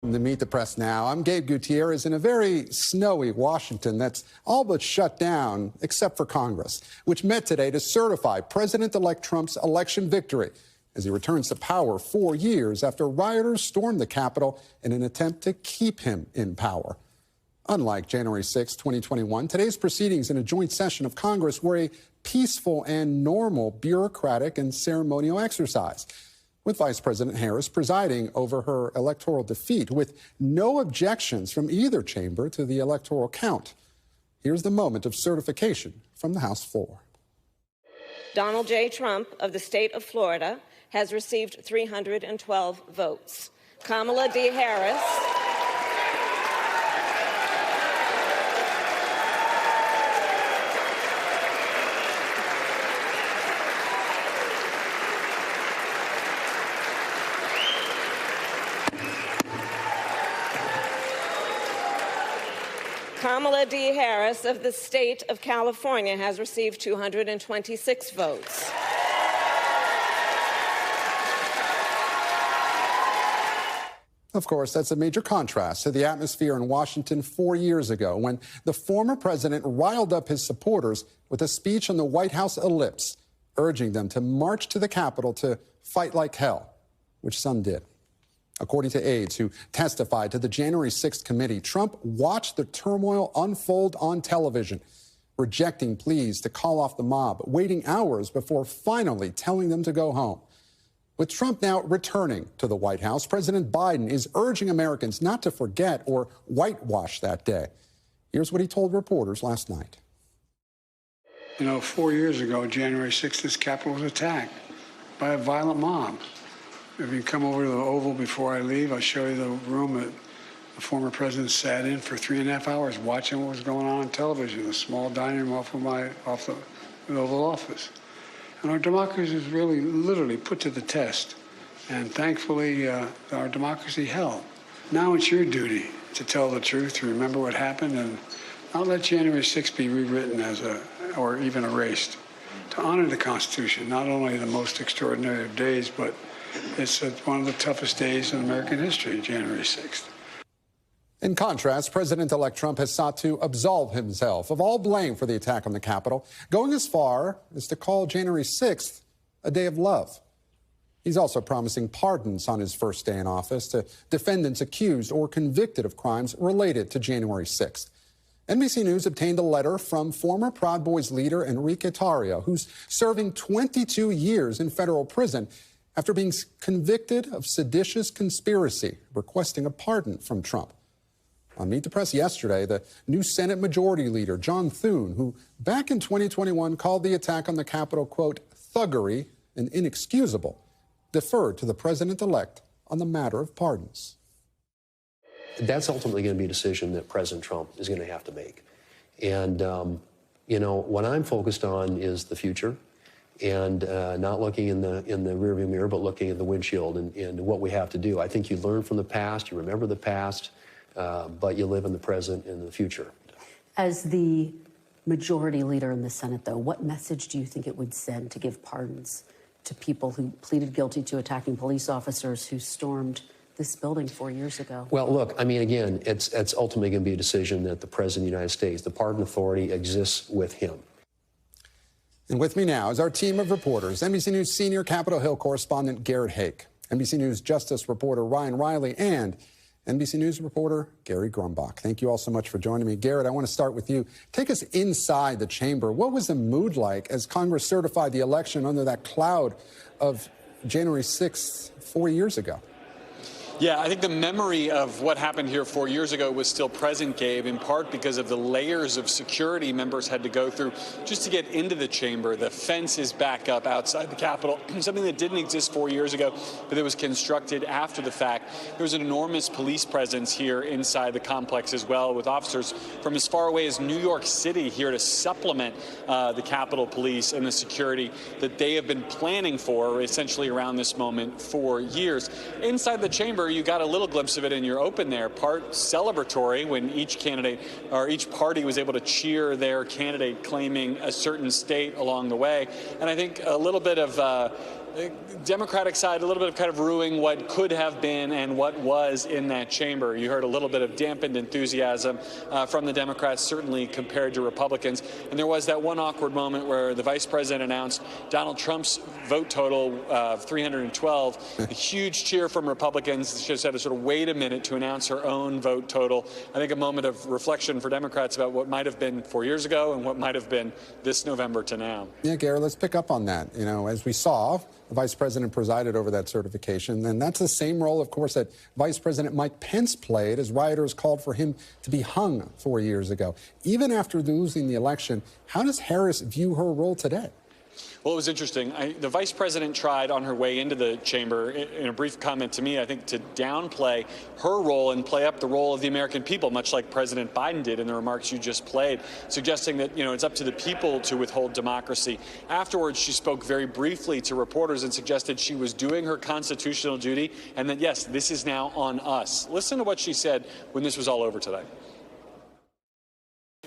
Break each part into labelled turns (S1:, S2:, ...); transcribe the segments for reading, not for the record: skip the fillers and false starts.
S1: To Meet the Press now, I'm Gabe Gutierrez in a very snowy Washington that's all but shut down except for Congress, which met today to certify President-elect Trump's election victory as he returns to power 4 years after rioters stormed the Capitol in an attempt to keep him in power. Unlike January 6, 2021, today's proceedings in a joint session of Congress were a peaceful and normal bureaucratic and ceremonial exercise, with Vice President Harris presiding over her electoral defeat with no objections from either chamber to the electoral count. Here's the moment of certification from the House floor.
S2: Donald J. Trump of the state of Florida has received 312 votes. Kamala D. Harris Kamala D. Harris of the state of California has received 226 votes.
S1: Of course, that's a major contrast to the atmosphere in Washington 4 years ago when the former president riled up his supporters with a speech on the White House ellipse, urging them to march to the Capitol to fight like hell, which some did. According to aides who testified to the January 6th committee, Trump watched the turmoil unfold on television, rejecting pleas to call off the mob, waiting hours before finally telling them to go home. With Trump now returning to the White House, President Biden is urging Americans not to forget or whitewash that day. Here's what he told reporters last night.
S3: 4 years ago, January 6th, this Capitol was attacked by a violent mob. If you come over to the Oval before I leave, I'll show you the room that the former president sat in for 3.5 hours watching what was going on television, a small dining room off the Oval Office. And our democracy is really literally put to the test. And thankfully, our democracy held. Now it's your duty to tell the truth, to remember what happened, and not let January 6th be rewritten or even erased. To honor the Constitution, not only the most extraordinary of days, but it's one of the toughest days in American history, January 6th.
S1: In contrast, President-elect Trump has sought to absolve himself of all blame for the attack on the Capitol, going as far as to call January 6th a day of love. He's also promising pardons on his first day in office to defendants accused or convicted of crimes related to January 6th. NBC News obtained a letter from former Proud Boys leader Enrique Tarrio, who's serving 22 years in federal prison after being convicted of seditious conspiracy, requesting a pardon from Trump. On Meet the Press yesterday, the new Senate Majority Leader, John Thune, who back in 2021 called the attack on the Capitol, quote, thuggery and inexcusable, deferred to the president-elect on the matter of pardons.
S4: That's ultimately going to be a decision that President Trump is going to have to make. And, what I'm focused on is the future. And not looking in the rearview mirror, but looking at the windshield and what we have to do. I think you learn from the past, you remember the past, but you live in the present and the future.
S5: As the majority leader in the Senate, though, what message do you think it would send to give pardons to people who pleaded guilty to attacking police officers who stormed this building 4 years ago?
S4: Well, look, again, it's ultimately going to be a decision that the President of the United States, the pardon authority exists with him.
S1: And with me now is our team of reporters, NBC News senior Capitol Hill correspondent Garrett Haake, NBC News Justice reporter Ryan Reilly, and NBC News reporter Gary Grumbach. Thank you all so much for joining me. Garrett, I want to start with you. Take us inside the chamber. What was the mood like as Congress certified the election under that cloud of January 6th 4 years ago?
S6: Yeah, I think the memory of what happened here 4 years ago was still present, Gabe, in part because of the layers of security members had to go through just to get into the chamber. The fence is back up outside the Capitol, something that didn't exist 4 years ago, but it was constructed after the fact. There was an enormous police presence here inside the complex as well, with officers from as far away as New York City here to supplement the Capitol Police and the security that they have been planning for essentially around this moment for years. Inside the chamber, you got a little glimpse of it in your open there, part celebratory when each candidate or each party was able to cheer their candidate claiming a certain state along the way. And I think a little bit of Democratic side, a little bit of kind of ruining what could have been and what was in that chamber. You heard a little bit of dampened enthusiasm from the Democrats, certainly compared to Republicans. And there was that one awkward moment where the vice president announced Donald Trump's vote total of 312. A huge cheer from Republicans. She just had to sort of wait a minute to announce her own vote total. I think a moment of reflection for Democrats about what might have been 4 years ago and what might have been this November to now.
S1: Yeah, Garrett, let's pick up on that. You know, as we saw, the vice president presided over that certification, and that's the same role, of course, that Vice President Mike Pence played as rioters called for him to be hung 4 years ago. Even after losing the election, how does Harris view her role today?
S6: Well, it was interesting. The vice president tried on her way into the chamber, in a brief comment to me, I think, to downplay her role and play up the role of the American people, much like President Biden did in the remarks you just played, suggesting that, you know, it's up to the people to withhold democracy. Afterwards, she spoke very briefly to reporters and suggested she was doing her constitutional duty and that, yes, this is now on us. Listen to what she said when this was all over today.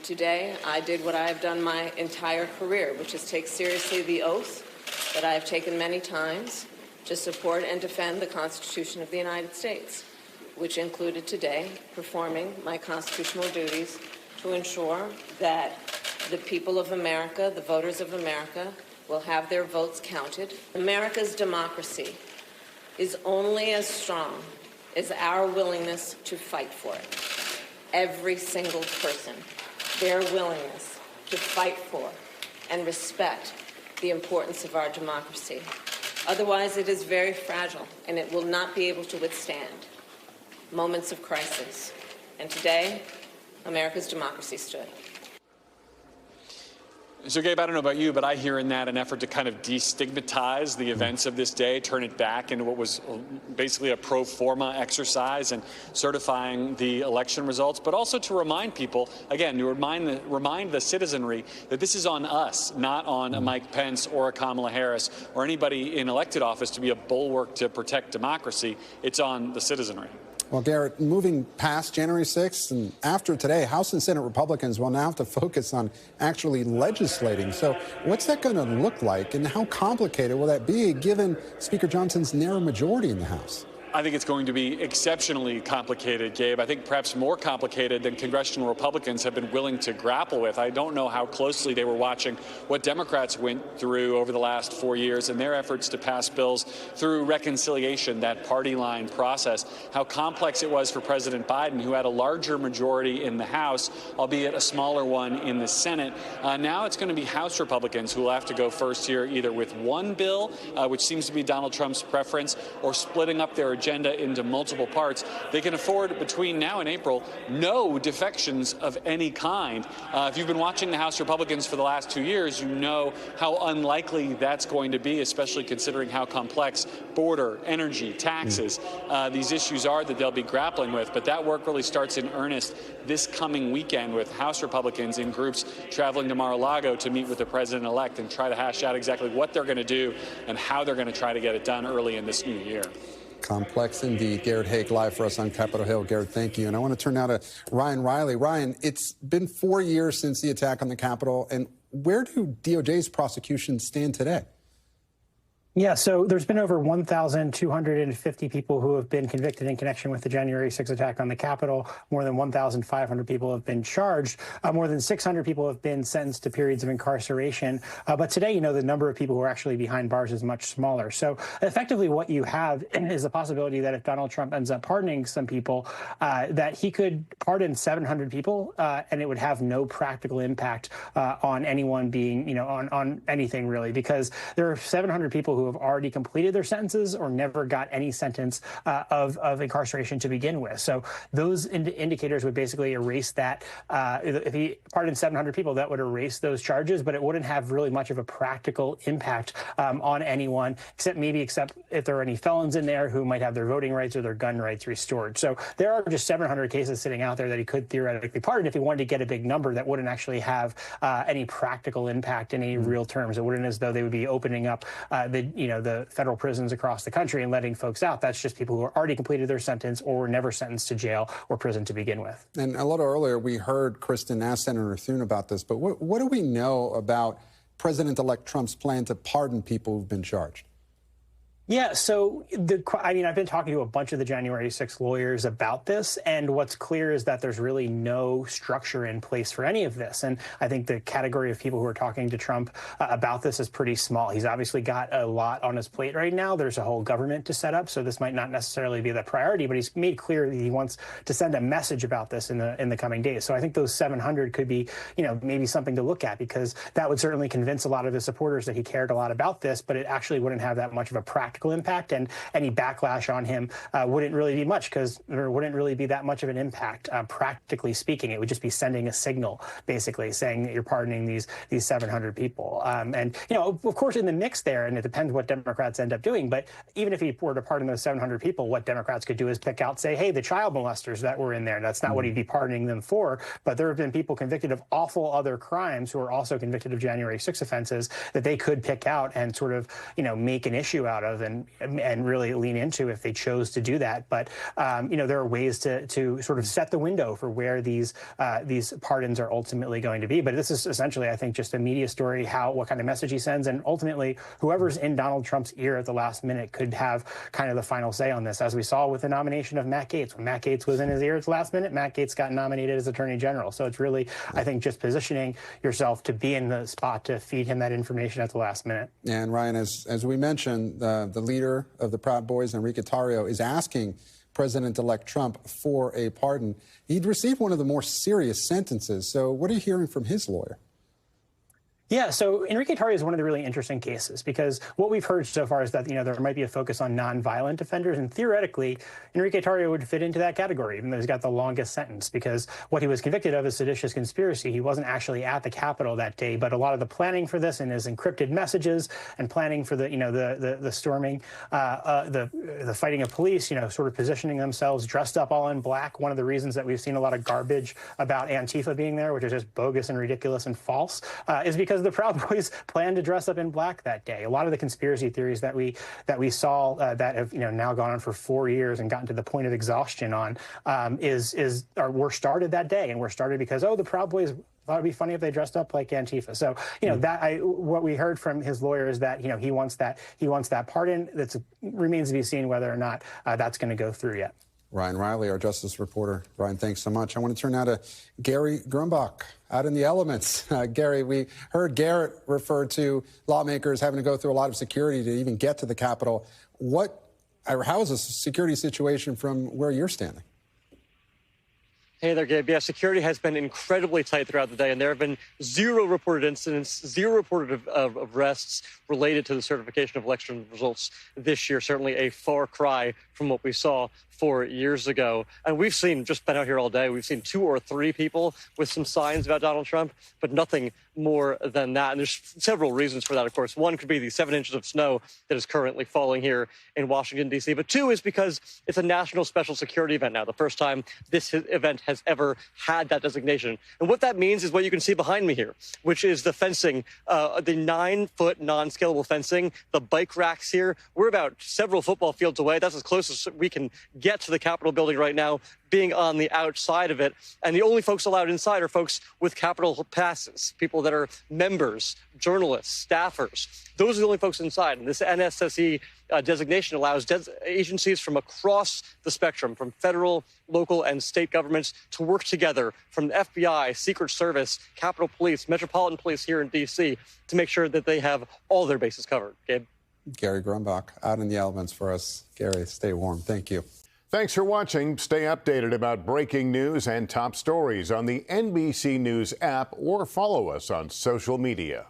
S2: Today, I did what I have done my entire career, which is take seriously the oath that I have taken many times to support and defend the Constitution of the United States, which included today performing my constitutional duties to ensure that the people of America, the voters of America, will have their votes counted. America's democracy is only as strong as our willingness to fight for it. Every single person, their willingness to fight for and respect the importance of our democracy. Otherwise, it is very fragile, and it will not be able to withstand moments of crisis. And today, America's democracy stood.
S6: So, Gabe, I don't know about you, but I hear in that an effort to kind of destigmatize the events of this day, turn it back into what was basically a pro forma exercise in certifying the election results, but also to remind people, again, to remind the citizenry that this is on us, not on a Mike Pence or a Kamala Harris or anybody in elected office to be a bulwark to protect democracy. It's on the citizenry.
S1: Well, Garrett, moving past January 6th and after today, House and Senate Republicans will now have to focus on actually legislating. So what's that going to look like, and how complicated will that be given Speaker Johnson's narrow majority in the House?
S6: I think it's going to be exceptionally complicated, Gabe. I think perhaps more complicated than congressional Republicans have been willing to grapple with. I don't know how closely they were watching what Democrats went through over the last 4 years in their efforts to pass bills through reconciliation, that party line process, how complex it was for President Biden, who had a larger majority in the House, albeit a smaller one in the Senate. Now it's going to be House Republicans who will have to go first here, either with one bill, which seems to be Donald Trump's preference, or splitting up their agenda into multiple parts. They can afford, between now and April, no defections of any kind. If you've been watching the House Republicans for the last 2 years, you know how unlikely that's going to be, especially considering how complex border, energy, taxes, these issues are that they'll be grappling with. But that work really starts in earnest this coming weekend with House Republicans in groups traveling to Mar-a-Lago to meet with the president-elect and try to hash out exactly what they're going to do and how they're going to try to get it done early in this new year.
S1: Complex indeed. Garrett Haake live for us on Capitol Hill. Garrett, thank you. And I want to turn now to Ryan Reilly. Ryan, it's been 4 years since the attack on the Capitol, and where do DOJ's prosecutions stand today?
S7: Yeah, so there's been over 1,250 people who have been convicted in connection with the January 6th attack on the Capitol. More than 1,500 people have been charged. More than 600 people have been sentenced to periods of incarceration. But today, you know, the number of people who are actually behind bars is much smaller. So effectively what you have is the possibility that if Donald Trump ends up pardoning some people, that he could pardon 700 people and it would have no practical impact on anyone being, you know, on anything really, because there are 700 people who have already completed their sentences or never got any sentence of incarceration to begin with. So those indicators would basically erase that. If he pardoned 700 people, that would erase those charges, but it wouldn't have really much of a practical impact on anyone, except if there are any felons in there who might have their voting rights or their gun rights restored. So there are just 700 cases sitting out there that he could theoretically pardon if he wanted to get a big number that wouldn't actually have any practical impact in any real terms. It wouldn't as though they would be opening up the federal prisons across the country and letting folks out. That's just people who are already completed their sentence or were never sentenced to jail or prison to begin with.
S1: And a little earlier, we heard Kristen ask Senator Thune about this, but what do we know about President-elect Trump's plan to pardon people who've been charged?
S7: Yeah, so I've been talking to a bunch of the January 6th lawyers about this, and what's clear is that there's really no structure in place for any of this. And I think the category of people who are talking to Trump about this is pretty small. He's obviously got a lot on his plate right now. There's a whole government to set up, so this might not necessarily be the priority, but he's made clear that he wants to send a message about this in the coming days. So I think those 700 could be, maybe something to look at, because that would certainly convince a lot of his supporters that he cared a lot about this, but it actually wouldn't have that much of a practical impact, and any backlash on him wouldn't really be much, because there wouldn't really be that much of an impact, practically speaking. It would just be sending a signal, basically saying that you're pardoning these 700 people. And of course, in the mix there, and it depends what Democrats end up doing, but even if he were to pardon those 700 people, what Democrats could do is pick out, say, hey, the child molesters that were in there, that's not what he'd be pardoning them for. But there have been people convicted of awful other crimes who are also convicted of January 6 offenses that they could pick out and sort of, make an issue out of and really lean into if they chose to do that. But, there are ways to sort of set the window for where these pardons are ultimately going to be. But this is essentially, I think, just a media story, what kind of message he sends. And ultimately, whoever's in Donald Trump's ear at the last minute could have kind of the final say on this, as we saw with the nomination of Matt Gaetz. When Matt Gaetz was in his ear at the last minute, Matt Gaetz got nominated as Attorney General. So it's really, I think, just positioning yourself to be in the spot to feed him that information at the last minute.
S1: And Ryan, as we mentioned, the leader of the Proud Boys, Enrique Tarrio, is asking President-elect Trump for a pardon. He'd received one of the more serious sentences. So what are you hearing from his lawyer?
S7: Yeah, so Enrique Tarrio is one of the really interesting cases, because what we've heard so far is that, there might be a focus on nonviolent offenders, and theoretically, Enrique Tarrio would fit into that category, even though he's got the longest sentence, because what he was convicted of is seditious conspiracy. He wasn't actually at the Capitol that day, but a lot of the planning for this and his encrypted messages and planning for the storming, the fighting of police, sort of positioning themselves dressed up all in black. One of the reasons that we've seen a lot of garbage about Antifa being there, which is just bogus and ridiculous and false, is because the Proud Boys planned to dress up in black that day. A lot of the conspiracy theories that we saw that have now gone on for 4 years and gotten to the point of exhaustion on were started that day, and were started because the Proud Boys thought it'd be funny if they dressed up like Antifa. So what we heard from his lawyer is that he wants that pardon. That remains to be seen whether or not that's going to go through yet.
S1: Ryan Reilly, our Justice reporter. Ryan, thanks so much. I want to turn now to Gary Grumbach out in the elements. Gary, we heard Garrett refer to lawmakers having to go through a lot of security to even get to the Capitol. How is the security situation from where you're standing?
S8: Hey there, Gabe. Yeah, security has been incredibly tight throughout the day, and there have been zero reported incidents, zero reported arrests related to the certification of election results this year. Certainly a far cry from what we saw 4 years ago. And we've seen, just been out here all day, we've seen 2 or 3 people with some signs about Donald Trump, but nothing more than that. And there's several reasons for that, of course. One could be the 7 inches of snow that is currently falling here in Washington, D.C. But 2 is because it's a national special security event now, the first time this event has ever had that designation. And what that means is what you can see behind me here, which is the fencing, the 9-foot non-scalable fencing, the bike racks here. We're about several football fields away. That's as close as we can get to the Capitol building right now, being on the outside of it. And the only folks allowed inside are folks with Capitol passes, people that are members, journalists, staffers. Those are the only folks inside. And this NSSE designation allows agencies from across the spectrum, from federal, local, and state governments to work together, from the FBI, Secret Service, Capitol Police, Metropolitan Police here in D.C., to make sure that they have all their bases covered. Gabe?
S1: Gary Grumbach out in the elements for us. Gary, stay warm. Thank you.
S9: Thanks for watching. Stay updated about breaking news and top stories on the NBC News app, or follow us on social media.